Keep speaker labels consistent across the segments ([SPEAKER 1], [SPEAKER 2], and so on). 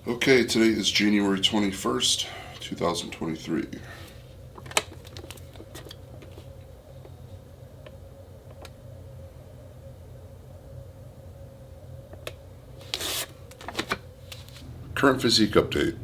[SPEAKER 1] Okay, today is January 21st, 2023. Current physique update.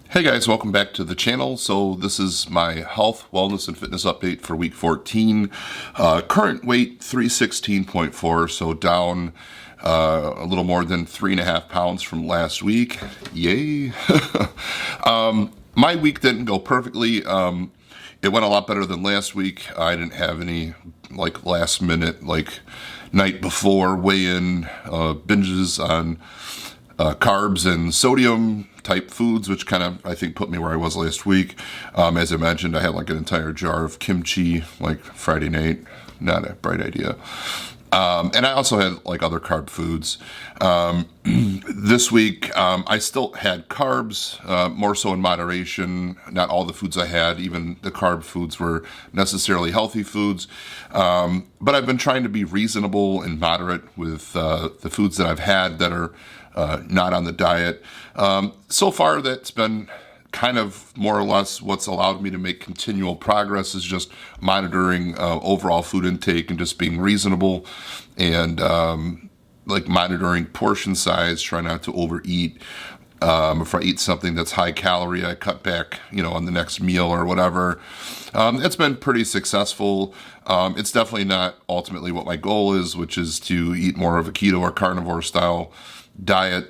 [SPEAKER 1] Hey guys, welcome back to the channel. So this is my health, wellness, and fitness update for week 14. Current weight 316.4, so down a little more than 3.5 pounds from last week. Yay! My week didn't go perfectly. It went a lot better than last week. I didn't have any last minute, night before weigh-in binges on carbs and sodium type foods, which kind of, I think, put me where I was last week. As I mentioned, I had an entire jar of kimchi Friday night. Not a bright idea. And I also had other carb foods. This week, I still had carbs, more so in moderation. Not all the foods I had, even the carb foods, were necessarily healthy foods. But I've been trying to be reasonable and moderate with the foods that I've had that are not on the diet. So far, that's been kind of more or less what's allowed me to make continual progress, is just monitoring overall food intake and just being reasonable and monitoring portion size, try not to overeat. If I eat something that's high calorie, I cut back, on the next meal or whatever. It's been pretty successful. It's definitely not ultimately what my goal is, which is to eat more of a keto or carnivore style diet.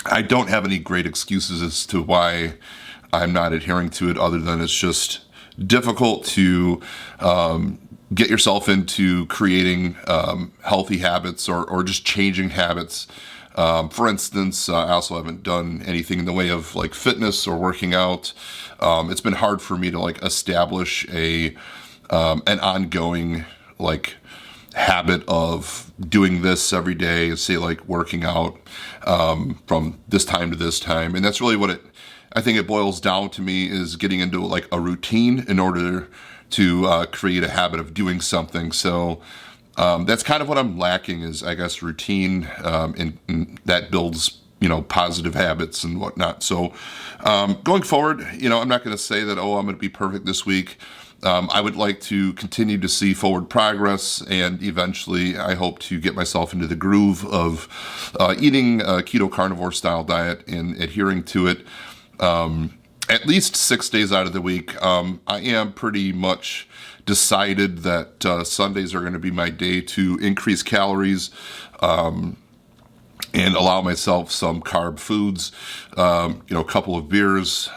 [SPEAKER 1] I don't have any great excuses as to why I'm not adhering to it, other than it's just difficult to get yourself into creating healthy habits or just changing habits. For instance, I also haven't done anything in the way of fitness or working out. It's been hard for me to establish an ongoing habit of doing this every day, say working out from this time to this time. And that's really what I think it boils down to me, is getting into a routine in order to create a habit of doing something. So that's kind of what I'm lacking, is I guess routine, and that builds positive habits and whatnot. So going forward, I'm not going to say that, I'm going to be perfect this week. I would like to continue to see forward progress, and eventually I hope to get myself into the groove of eating a keto carnivore style diet and adhering to it at least 6 days out of the week. I am pretty much decided that Sundays are going to be my day to increase calories and allow myself some carb foods, a couple of beers,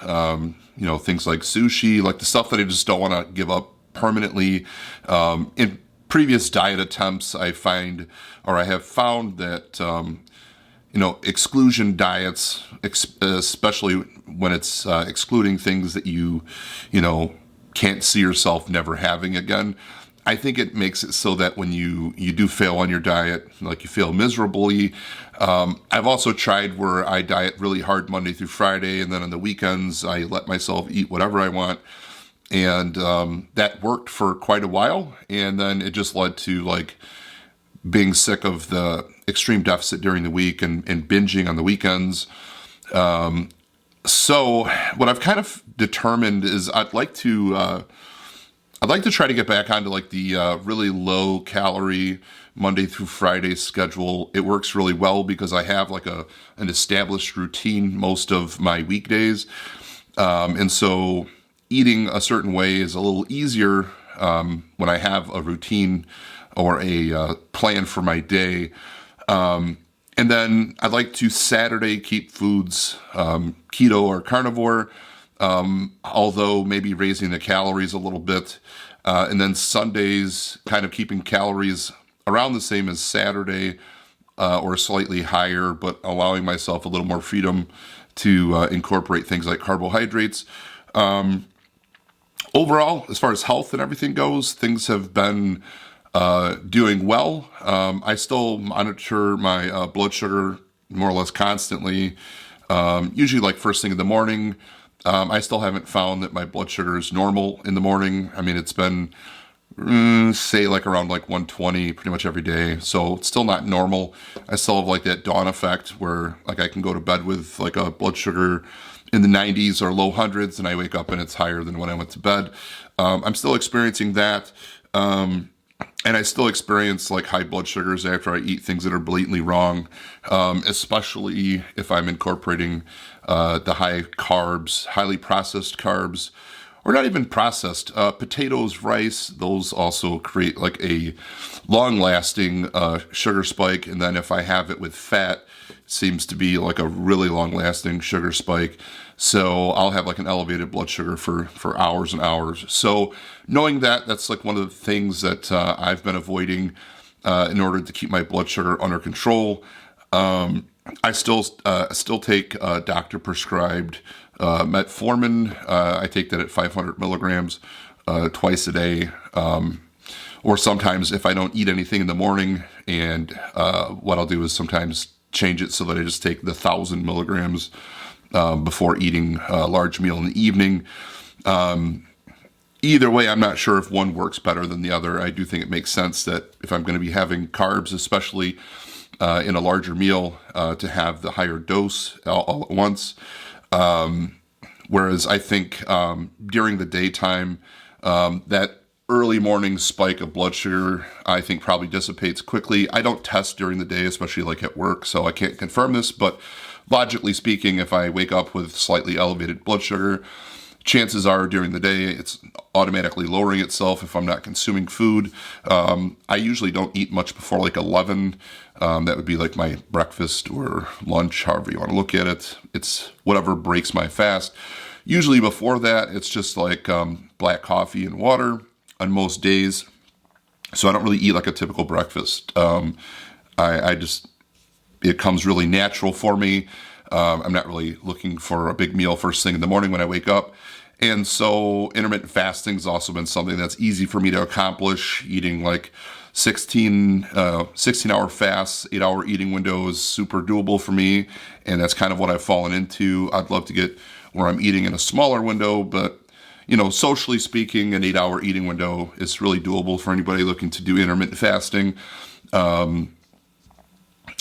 [SPEAKER 1] things like sushi, the stuff that I just don't want to give up permanently. In previous diet attempts, I have found that, exclusion diets, especially when it's excluding things that you can't see yourself never having again, I think it makes it so that when you do fail on your diet, you fail miserably. I've also tried where I diet really hard Monday through Friday, and then on the weekends I let myself eat whatever I want. And that worked for quite a while. And then it just led to being sick of the extreme deficit during the week and binging on the weekends. So what I've kind of determined is I'd like to try to get back onto the really low calorie Monday through Friday schedule. It works really well because I have an established routine most of my weekdays. And so eating a certain way is a little easier when I have a routine or a plan for my day. And then I'd like to Saturday keep foods keto or carnivore, although maybe raising the calories a little bit. And then Sundays, kind of keeping calories around the same as Saturday or slightly higher, but allowing myself a little more freedom to incorporate things like carbohydrates. Overall, as far as health and everything goes, things have been doing well. I still monitor my blood sugar more or less constantly, usually first thing in the morning. I still haven't found that my blood sugar is normal in the morning. I mean, it's been, say like around like 120 pretty much every day. So it's still not normal. I still have like that dawn effect where like I can go to bed with like a blood sugar in the 90s or low hundreds and I wake up and it's higher than when I went to bed. I'm still experiencing that. And I still experience like high blood sugars after I eat things that are blatantly wrong, especially if I'm incorporating the high carbs, highly processed carbs, or not even processed. Potatoes, rice, those also create like a long-lasting sugar spike. And then if I have it with fat, it seems to be like a really long-lasting sugar spike. So I'll have like an elevated blood sugar for hours and hours. So knowing that, that's like one of the things that I've been avoiding in order to keep my blood sugar under control. I still take doctor prescribed metformin. I take that at 500 milligrams twice a day. Or sometimes if I don't eat anything in the morning, and what I'll do is sometimes change it so that I just take the 1,000 milligrams before eating a large meal in the evening. Either way, I'm not sure if one works better than the other. I do think it makes sense that if I'm going to be having carbs, especially in a larger meal, to have the higher dose all at once. Whereas I think during the daytime, that early morning spike of blood sugar, I think probably dissipates quickly. I don't test during the day, especially like at work, so I can't confirm this, but logically speaking, if I wake up with slightly elevated blood sugar, chances are during the day it's automatically lowering itself if I'm not consuming food. I usually don't eat much before like 11. That would be like my breakfast or lunch, however you want to look at it. It's whatever breaks my fast. Usually before that, it's just like black coffee and water on most days. So I don't really eat like a typical breakfast. I just, it comes really natural for me. I'm not really looking for a big meal first thing in the morning when I wake up. And so intermittent fasting has also been something that's easy for me to accomplish. Eating like 16-hour fasts, 8-hour eating windows, super doable for me. And that's kind of what I've fallen into. I'd love to get where I'm eating in a smaller window, but you know, socially speaking, an 8-hour eating window is really doable for anybody looking to do intermittent fasting.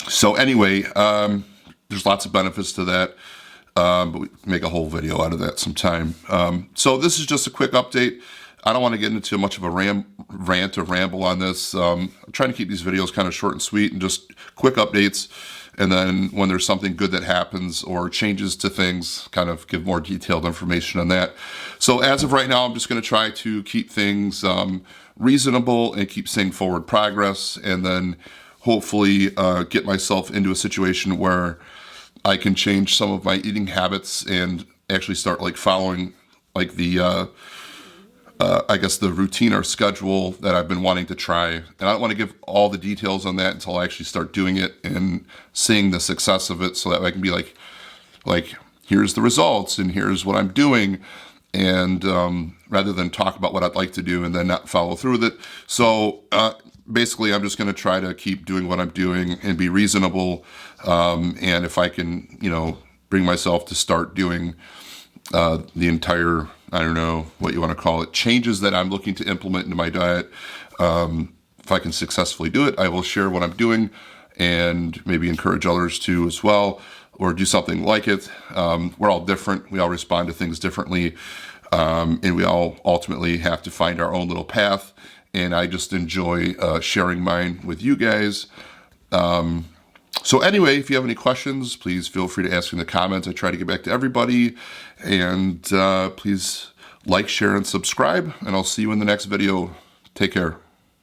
[SPEAKER 1] So anyway, there's lots of benefits to that, but we make a whole video out of that sometime. So this is just a quick update. I don't want to get into much of a rant or ramble on this. I'm trying to keep these videos kind of short and sweet and just quick updates. And then when there's something good that happens or changes to things, kind of give more detailed information on that. So as of right now, I'm just going to try to keep things reasonable and keep seeing forward progress, and then hopefully get myself into a situation where I can change some of my eating habits and actually start like following like the I guess the routine or schedule that I've been wanting to try. And I don't want to give all the details on that until I actually start doing it and seeing the success of it, so that I can be like here's the results and here's what I'm doing, and rather than talk about what I'd like to do and then not follow through with it. So basically, I'm just going to try to keep doing what I'm doing and be reasonable. And if I can, you know, bring myself to start doing the entire, I don't know what you want to call it, changes that I'm looking to implement into my diet. If I can successfully do it, I will share what I'm doing and maybe encourage others to as well, or do something like it. We're all different. We all respond to things differently. And we all ultimately have to find our own little path. And I just enjoy sharing mine with you guys. So anyway, if you have any questions, please feel free to ask in the comments. I try to get back to everybody. And please like, share, and subscribe. And I'll see you in the next video. Take care.